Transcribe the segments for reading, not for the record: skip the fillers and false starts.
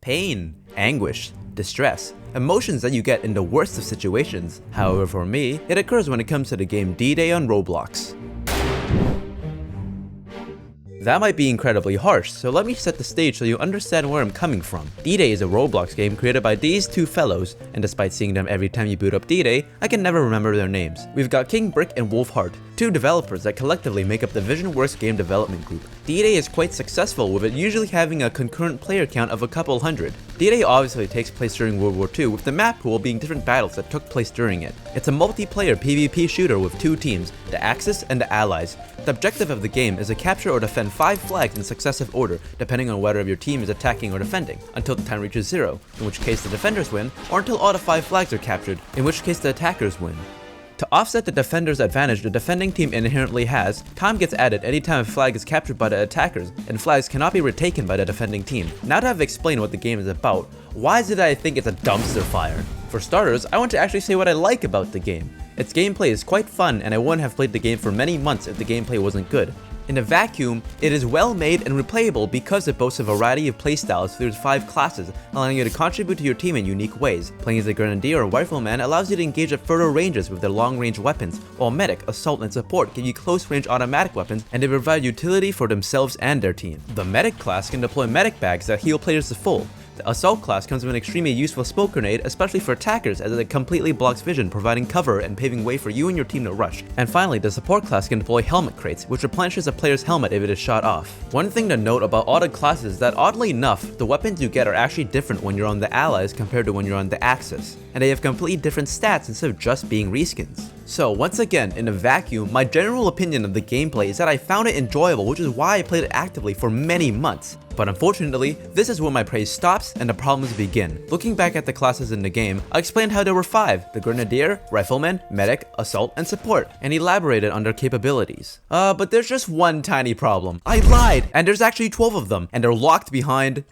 pain, anguish, distress, emotions that you get in the worst of situations. However, for me, it occurs when it comes to the game D-Day on Roblox. That might be incredibly harsh, so let me set the stage so you understand where I'm coming from. D-Day is a Roblox game created by these two fellows, and despite seeing them every time you boot up D-Day, I can never remember their names. We've got King Brick and Wolfheart, two developers that collectively make up the VisionWorks game development group. D-Day is quite successful, with it usually having a concurrent player count of a couple hundred. D-Day obviously takes place during World War II, with the map pool being different battles that took place during it. It's a multiplayer PvP shooter with two teams, the Axis and the Allies. The objective of the game is to capture or defend 5 flags in successive order, depending on whether your team is attacking or defending, until the time reaches 0, in which case the defenders win, or until all the 5 flags are captured, in which case the attackers win. To offset the defender's advantage the defending team inherently has, time gets added anytime a flag is captured by the attackers, and flags cannot be retaken by the defending team. Now that I've explained what the game is about, why is it that I think it's a dumpster fire? For starters, I want to actually say what I like about the game. Its gameplay is quite fun, and I wouldn't have played the game for many months if the gameplay wasn't good. In a vacuum, it is well made and replayable because it boasts a variety of playstyles through its 5 classes, allowing you to contribute to your team in unique ways. Playing as a Grenadier or Rifleman allows you to engage at further ranges with their long-range weapons, while Medic, Assault, and Support give you close-range automatic weapons, and they provide utility for themselves and their team. The Medic class can deploy medic bags that heal players to full. The Assault class comes with an extremely useful smoke grenade, especially for attackers, as it completely blocks vision, providing cover and paving way for you and your team to rush. And finally, the Support class can deploy helmet crates, which replenishes a player's helmet if it is shot off. One thing to note about all the classes is that, oddly enough, the weapons you get are actually different when you're on the Allies compared to when you're on the Axis, and they have completely different stats instead of just being reskins. So once again, in a vacuum, my general opinion of the gameplay is that I found it enjoyable, which is why I played it actively for many months. But unfortunately, this is where my praise stops and the problems begin. Looking back at the classes in the game, I explained how there were 5, the Grenadier, Rifleman, Medic, Assault, and Support, and elaborated on their capabilities. But there's just one tiny problem. I lied, and there's actually 12 of them, and they're locked behind...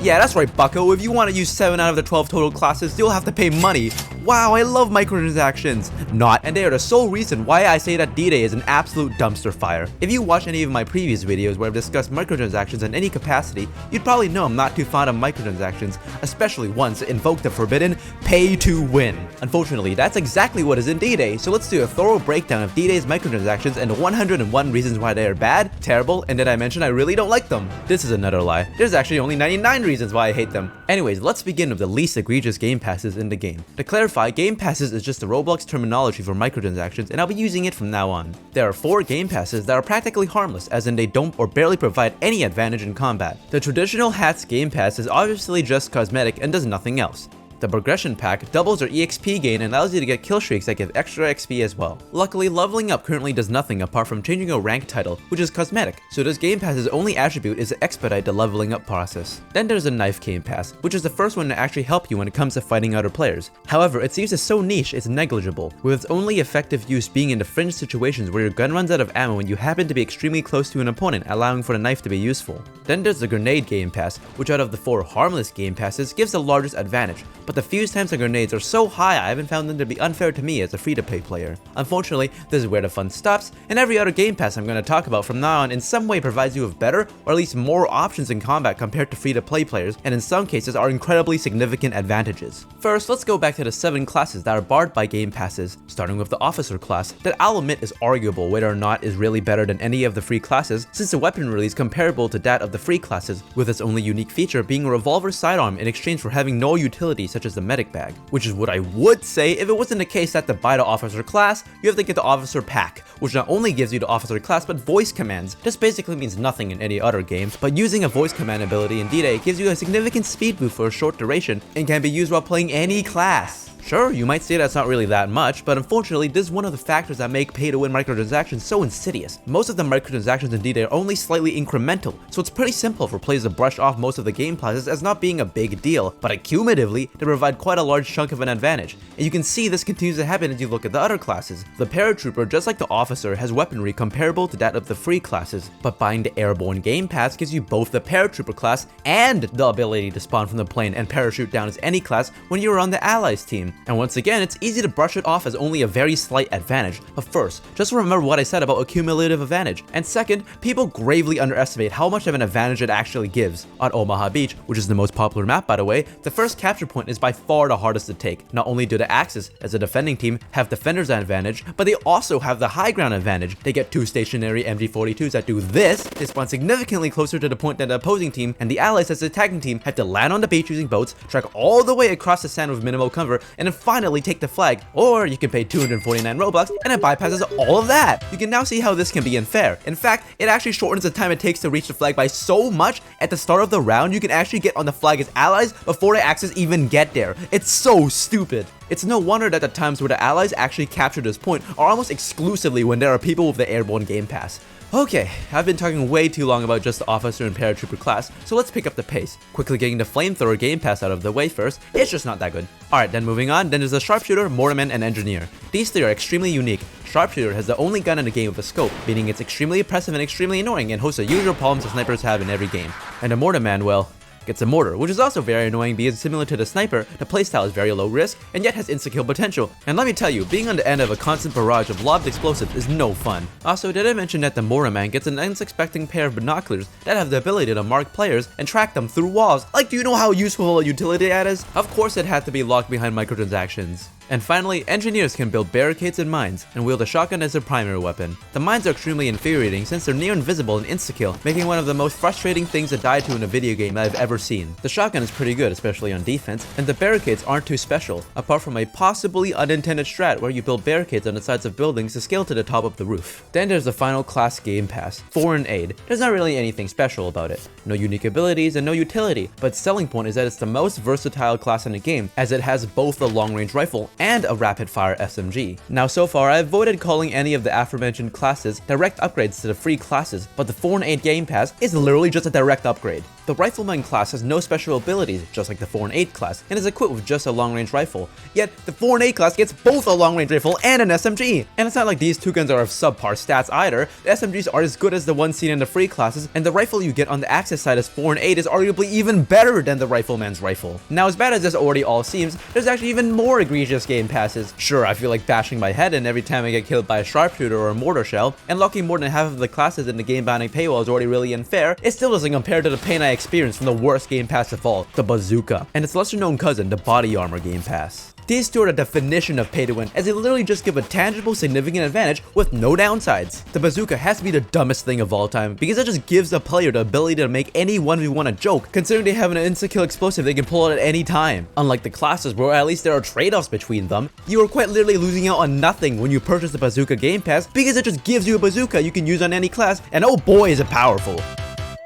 Yeah, that's right, bucko. If you want to use 7 out of the 12 total classes, you'll have to pay money. Wow, I love microtransactions. Not, and they are the sole reason why I say that D-Day is an absolute dumpster fire. If you watch any of my previous videos where I've discussed microtransactions in any capacity, you'd probably know I'm not too fond of microtransactions, especially ones that invoke the forbidden pay to win. Unfortunately, that's exactly what is in D-Day, so let's do a thorough breakdown of D-Day's microtransactions and 101 reasons why they are bad, terrible, and did I mention I really don't like them? This is another lie. There's actually only 99 reasons why I hate them. Anyways, let's begin with the least egregious game passes in the game. To clarify, game passes is just the Roblox terminology for microtransactions, and I'll be using it from now on. There are 4 game passes that are practically harmless, as in they don't or barely provide any advantage in combat. The traditional Hats game pass is obviously just cosmetic and does nothing else. The Progression Pack doubles your EXP gain and allows you to get kill streaks that give extra XP as well. Luckily, leveling up currently does nothing apart from changing a rank title, which is cosmetic, so this game pass's only attribute is to expedite the leveling up process. Then there's a Knife game pass, which is the first one to actually help you when it comes to fighting other players. However, its use is so niche it's negligible, with its only effective use being in the fringe situations where your gun runs out of ammo and you happen to be extremely close to an opponent, allowing for the knife to be useful. Then there's the Grenade game pass, which out of the 4 harmless game passes gives the largest advantage, but the fuse times of grenades are so high I haven't found them to be unfair to me as a free-to-play player. Unfortunately, this is where the fun stops, and every other game pass I'm going to talk about from now on in some way provides you with better, or at least more options in combat compared to free-to-play players, and in some cases are incredibly significant advantages. First, let's go back to the 7 classes that are barred by game passes, starting with the Officer class, that I'll admit is arguable whether or not is really better than any of the free classes, since the weaponry is comparable to that of the free classes, with its only unique feature being a revolver sidearm in exchange for having no utility such as the medic bag, which is what I would say if it wasn't the case that to buy the Officer class, you have to get the Officer Pack, which not only gives you the Officer class but voice commands. This basically means nothing in any other game, but using a voice command ability in D-Day gives you a significant speed boost for a short duration and can be used while playing any class. Sure, you might say that's not really that much, but unfortunately this is one of the factors that make pay-to-win microtransactions so insidious. Most of the microtransactions in D-Day are only slightly incremental, so it's pretty simple for players to brush off most of the game passes as not being a big deal, but accumulatively they provide quite a large chunk of an advantage, and you can see this continues to happen as you look at the other classes. The Paratrooper, just like the Officer, has weaponry comparable to that of the free classes, but buying the Airborne game pass gives you both the Paratrooper class and the ability to spawn from the plane and parachute down as any class when you are on the Allies team. game. And once again, it's easy to brush it off as only a very slight advantage. But first, just remember what I said about accumulative advantage. And second, people gravely underestimate how much of an advantage it actually gives. On Omaha Beach, which is the most popular map by the way, the first capture point is by far the hardest to take. Not only do the Axis, as a defending team, have defenders advantage, but they also have the high ground advantage. They get 2 stationary MG42s that do this. They spawn significantly closer to the point than the opposing team, and the allies as the attacking team have to land on the beach using boats, trek all the way across the sand with minimal cover, and then finally take the flag. Or you can pay 249 Robux and it bypasses all of that. You can now see how this can be unfair. In fact, it actually shortens the time it takes to reach the flag by so much. At the start of the round, you can actually get on the flag as allies before the Axis even get there. It's so stupid. It's no wonder that the times where the allies actually capture this point are almost exclusively when there are people with the airborne game pass. Okay, I've been talking way too long about just the officer and paratrooper class, so let's pick up the pace. Quickly getting the flamethrower game pass out of the way first, it's just not that good. Alright, then moving on, then there's the sharpshooter, mortarman, and engineer. These three are extremely unique. Sharpshooter has the only gun in the game with a scope, meaning it's extremely oppressive and extremely annoying and hosts the usual problems the snipers have in every game. And the mortarman, well, gets a mortar, which is also very annoying because similar to the sniper, the playstyle is very low risk and yet has insta-kill potential. And let me tell you, being on the end of a constant barrage of lobbed explosives is no fun. Also, did I mention that the mortarman gets an unsuspecting pair of binoculars that have the ability to mark players and track them through walls? Like, do you know how useful a utility that is? Of course it had to be locked behind microtransactions. And finally, engineers can build barricades and mines, and wield a shotgun as their primary weapon. The mines are extremely infuriating since they're near invisible and insta-kill, making one of the most frustrating things to die to in a video game I've ever seen. The shotgun is pretty good, especially on defense, and the barricades aren't too special, apart from a possibly unintended strat where you build barricades on the sides of buildings to scale to the top of the roof. Then there's the final class game pass, Foreign Aid. There's not really anything special about it. No unique abilities and no utility, but its selling point is that it's the most versatile class in the game, as it has both a long-range rifle and a rapid-fire SMG. Now so far, I've avoided calling any of the aforementioned classes direct upgrades to the free classes, but the Foreign Aid game pass is literally just a direct upgrade. The Rifleman class has no special abilities, just like the Foreign Aid class, and is equipped with just a long-range rifle. Yet, the Foreign Aid class gets both a long-range rifle and an SMG! And it's not like these two guns are of subpar stats either. The SMGs are as good as the ones seen in the free classes, and the rifle you get on the Axis side as Foreign Aid is arguably even better than the Rifleman's rifle. Now, as bad as this already all seems, there's actually even more egregious game passes. Sure, I feel like bashing my head in every time I get killed by a sharpshooter or a mortar shell, and locking more than half of the classes in the game-bounding paywall is already really unfair. It still doesn't compare to the pain I experienced from the worst game pass of all, the bazooka, and its lesser-known cousin, the body armor game pass. These two are the definition of pay to win, as they literally just give a tangible, significant advantage with no downsides. The bazooka has to be the dumbest thing of all time, because it just gives the player the ability to make any 1v1 a joke, considering they have an insta-kill explosive they can pull out at any time. Unlike the classes where at least there are trade-offs between them, you are quite literally losing out on nothing when you purchase the bazooka game pass, because it just gives you a bazooka you can use on any class, and oh boy is it powerful.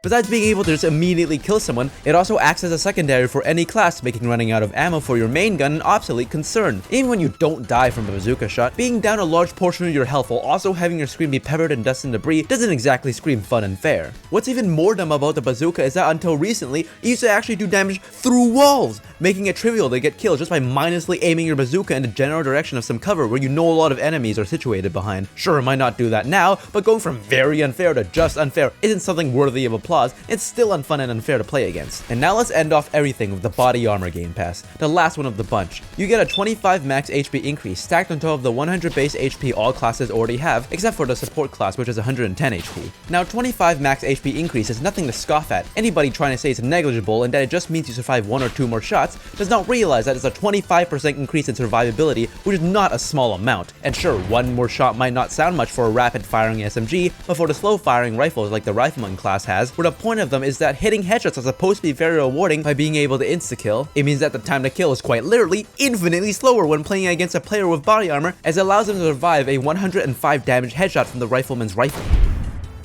Besides being able to just immediately kill someone, it also acts as a secondary for any class, making running out of ammo for your main gun an obsolete concern. Even when you don't die from a bazooka shot, being down a large portion of your health while also having your screen be peppered in dust and debris doesn't exactly scream fun and fair. What's even more dumb about the bazooka is that until recently, it used to actually do damage through walls, making it trivial to get killed just by mindlessly aiming your bazooka in the general direction of some cover where you know a lot of enemies are situated behind. Sure, it might not do that now, but going from very unfair to just unfair isn't something worthy of applause. It's still unfun and unfair to play against. And now let's end off everything with the body armor game pass, the last one of the bunch. You get a 25 max HP increase stacked on top of the 100 base HP all classes already have, except for the support class, which is 110 HP. Now 25 max HP increase is nothing to scoff at. Anybody trying to say it's negligible and that it just means you survive 1 or 2 more shots does not realize that it's a 25% increase in survivability, which is not a small amount. And sure, 1 more shot might not sound much for a rapid firing SMG, but for the slow firing rifles like the Rifleman class has, where the point of them is that hitting headshots are supposed to be very rewarding by being able to insta-kill, it means that the time to kill is quite literally infinitely slower when playing against a player with body armor, as it allows them to survive a 105 damage headshot from the Rifleman's rifle.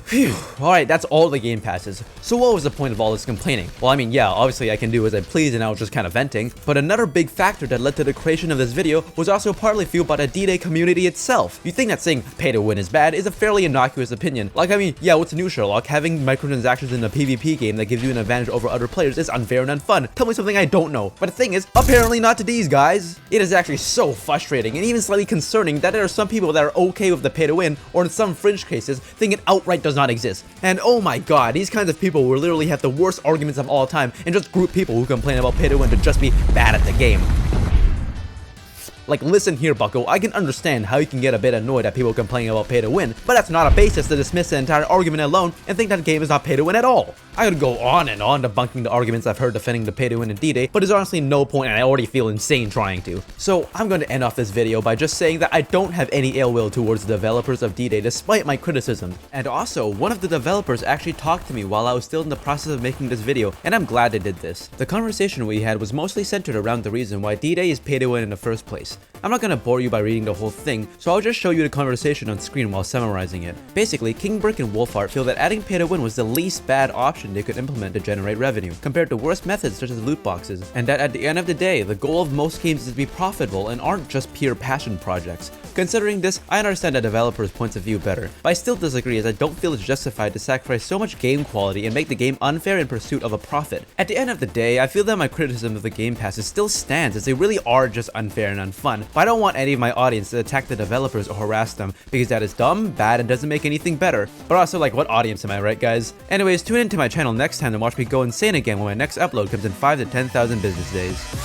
Phew, alright, that's all the game passes. So what was the point of all this complaining? Well, I mean, yeah, obviously I can do as I please and I was just kind of venting, but another big factor that led to the creation of this video was also partly fueled by the D-Day community itself. You think that saying pay to win is bad is a fairly innocuous opinion. Like, I mean, yeah, what's new, Sherlock? Having microtransactions in a PvP game that gives you an advantage over other players is unfair and unfun. Tell me something I don't know. But the thing is, apparently not to these guys. It is actually so frustrating and even slightly concerning that there are some people that are okay with the pay to win, or in some fringe cases, think it outright does not exist. And oh my god, these kinds of people will literally have the worst arguments of all time and just group people who complain about pay to win to just be bad at the game. Like, listen here, bucko, I can understand how you can get a bit annoyed at people complaining about pay to win, but that's not a basis to dismiss the entire argument alone and think that the game is not pay to win at all. I could go on and on debunking the arguments I've heard defending the pay to win in D-Day, but there's honestly no point and I already feel insane trying to. So I'm going to end off this video by just saying that I don't have any ill will towards the developers of D-Day despite my criticism. And also, one of the developers actually talked to me while I was still in the process of making this video, and I'm glad they did this. The conversation we had was mostly centered around the reason why D-Day is pay to win in the first place. I'm not going to bore you by reading the whole thing, so I'll just show you the conversation on screen while summarizing it. Basically, King Brick and Wolfheart feel that adding pay to win was the least bad option they could implement to generate revenue, compared to worse methods such as loot boxes, and that at the end of the day, the goal of most games is to be profitable and aren't just pure passion projects. Considering this, I understand the developers' points of view better, but I still disagree as I don't feel it's justified to sacrifice so much game quality and make the game unfair in pursuit of a profit. At the end of the day, I feel that my criticism of the Game Passes still stands as they really are just unfair and unfun, but I don't want any of my audience to attack the developers or harass them because that is dumb, bad, and doesn't make anything better. But also, like, what audience am I, right guys? Anyways, tune into my channel next time to watch me go insane again when my next upload comes in 5 to 10,000 business days.